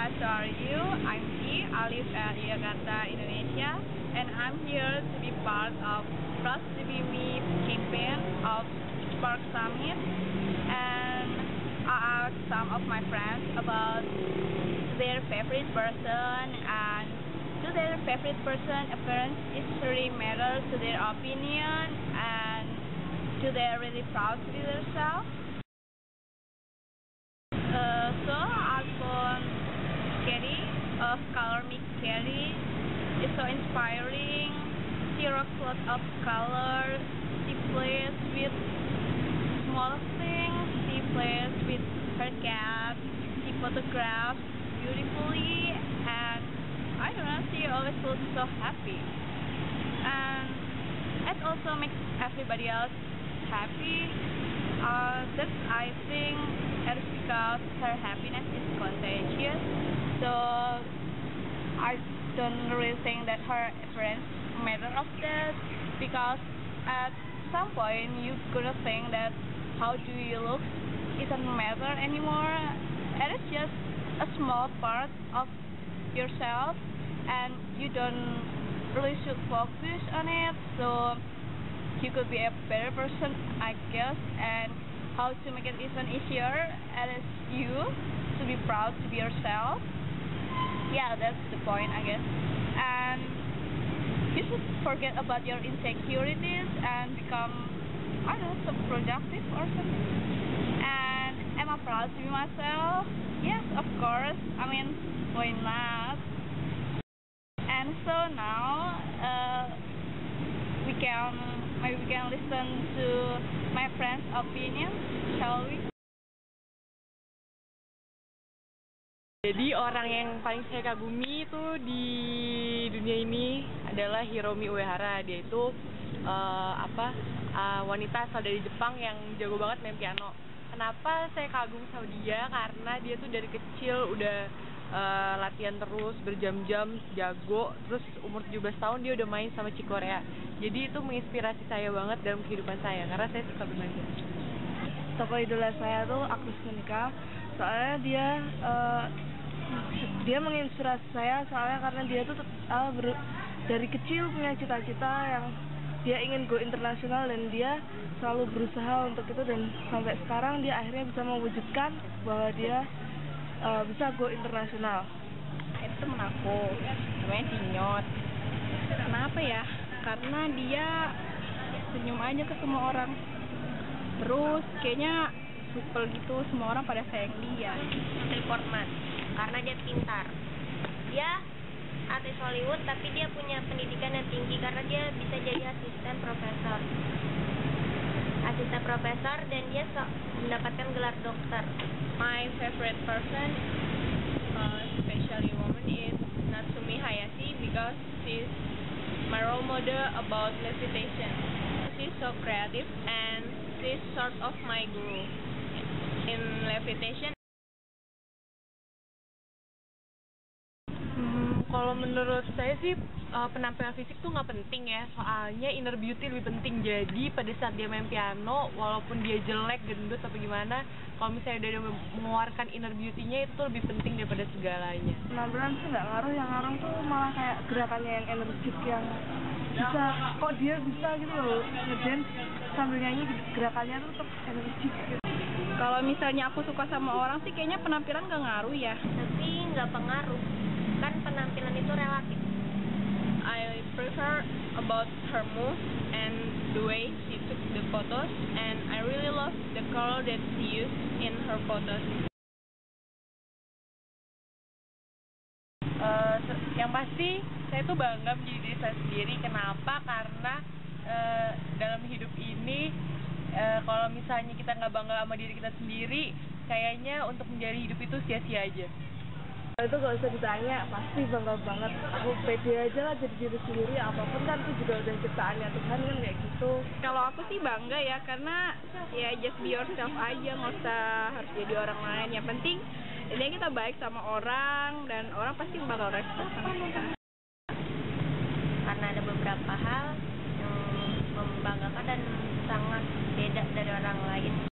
guys, how are you? I'm Dee. I live at Jakarta, Indonesia, and I'm here to be part of Proud to be Me campaign of Spark Summit. And I asked some of my friends about their favorite person, and to their favorite person, appearance is really matters to their opinion, and to they're really proud to be themselves. So I found Carrie of Color Me Carrie is so inspiring. She rocks lots of colors. She plays with small things. She plays with her cat. She photographs beautifully, and I don't know, she always looks so happy. And it also makes everybody else happy. That I think it is because her happiness is contagious. So I don't really think that her appearance matter of that, because at some point you gonna think that how do you look isn't matter anymore. It is just a small part of yourself, and you don't really should focus on it. So you could be a better person, I guess, and how to make it even easier, it is you to be proud to be yourself. Yeah, that's the point, I guess. And you should forget about your insecurities and become, I don't know, so productive or something. And am I proud to be myself? Yes, of course. I mean, why not? And so now, maybe we can listen to my friend's opinion, shall we? Jadi orang yang paling saya kagumi itu di dunia ini adalah Hiromi Uehara. Dia itu wanita asal dari Jepang yang jago banget main piano. Kenapa saya kagum sama dia? Karena dia tuh dari kecil udah latihan terus berjam-jam, jago. Terus umur 17 tahun dia udah main sama Chick Corea. Jadi itu menginspirasi saya banget dalam kehidupan saya, karena saya suka belajar. Tokoh idola saya tuh Agnes Monica. Soalnya dia menginspirasi saya, soalnya karena dia tuh dari kecil punya cita-cita yang dia ingin go internasional, dan dia selalu berusaha untuk itu, dan sampai sekarang dia akhirnya bisa mewujudkan bahwa dia bisa go internasional. Itu temen aku, namanya Dinyot. Kenapa ya? Karena dia senyum aja ke semua orang. Terus kayaknya supel gitu, semua orang pada sayang dia. Natalie Portman, karena dia pintar. Dia artis Hollywood, tapi dia punya pendidikan yang tinggi karena dia bisa jadi asisten profesor, dan dia mendapatkan gelar dokter. My favorite person, especially woman, is Natsumi Hayase, because she's my role model about levitation. She's so creative, and she's sort of my guru in levitation. Kalau menurut saya sih penampilan fisik tuh nggak penting ya, soalnya inner beauty lebih penting. Jadi pada saat dia main piano, walaupun dia jelek, gendut atau gimana, kalau misalnya dia mengeluarkan inner beauty-nya, itu tuh lebih penting daripada segalanya. Penampilan sih nggak ngaruh, yang ngaruh tuh malah kayak gerakannya yang energik, yang bisa, kok dia bisa gitu loh, ngedance sambil nyanyi, gerakannya tuh tetap energik gitu. Kalau misalnya aku suka sama orang sih kayaknya penampilan nggak ngaruh ya. Tapi nggak pengaruh, kan penampilan itu relatif. I prefer about her move and the way she took the photos, and I really love the color that she used in her photos. Yang pasti saya tuh bangga menjadi diri saya sendiri. Kenapa? Karena dalam hidup ini kalau misalnya kita nggak bangga sama diri kita sendiri, kayaknya untuk menjadi hidup itu sia-sia aja. Itu gak usah ditanya, pasti bangga banget. Aku pede aja lah jadi diri sendiri, apapun kan itu juga udah ciptaannya Tuhan kan, kayak gitu. Kalau aku sih bangga ya, karena ya just be yourself aja, nggak usah harus jadi orang lain. Yang penting ini kita baik sama orang, dan orang pasti bakal respect sama kita. Karena ada beberapa hal yang membanggakan dan sangat beda dari orang lain.